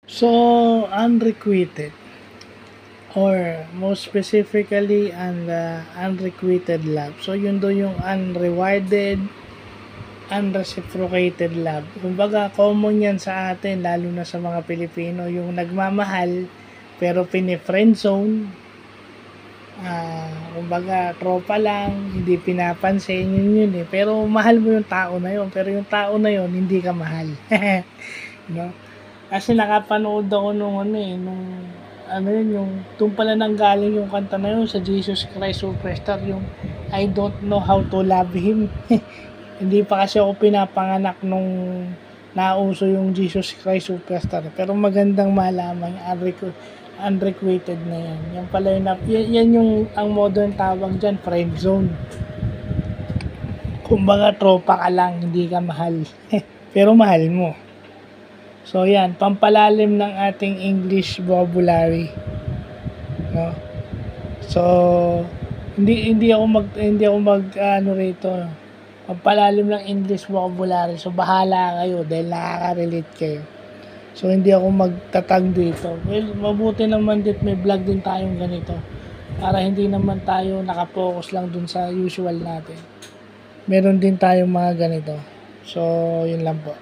So, unrequited, or most specifically, unrequited love. So, yun do yung unrewarded, unreciprocated love. Kumbaga, common yan sa atin, lalo na sa mga Pilipino, yung nagmamahal, pero pini-friendzone. Kumbaga, tropa lang, hindi pinapansin, yun eh. Pero mahal mo yung tao na yun, pero yung tao na yun, hindi ka mahal. No? Kasi nakapanood ako nung yung doon pala nanggaling yung kanta na yun sa Jesus Christ Superstar, yung I don't know how to love him. Hindi pa kasi ako pinapanganak nung nauso yung Jesus Christ Superstar, pero magandang malaman yung unrequited na yan. Yan pala yan yung ang modern tawag dyan, friend zone. Kumbaga tropa ka lang, hindi ka mahal. Pero mahal mo. So yan, pampalalim ng ating English vocabulary. No? So hindi ako mag rito. Pampalalim ng English vocabulary. So bahala kayo dahil nakaka-relate kayo. So hindi ako magtatag dito. Well, mabuti naman dit may vlog din tayong ganito. Para hindi naman tayo nakapokus lang dun sa usual natin. Meron din tayong mga ganito. So yun lang po.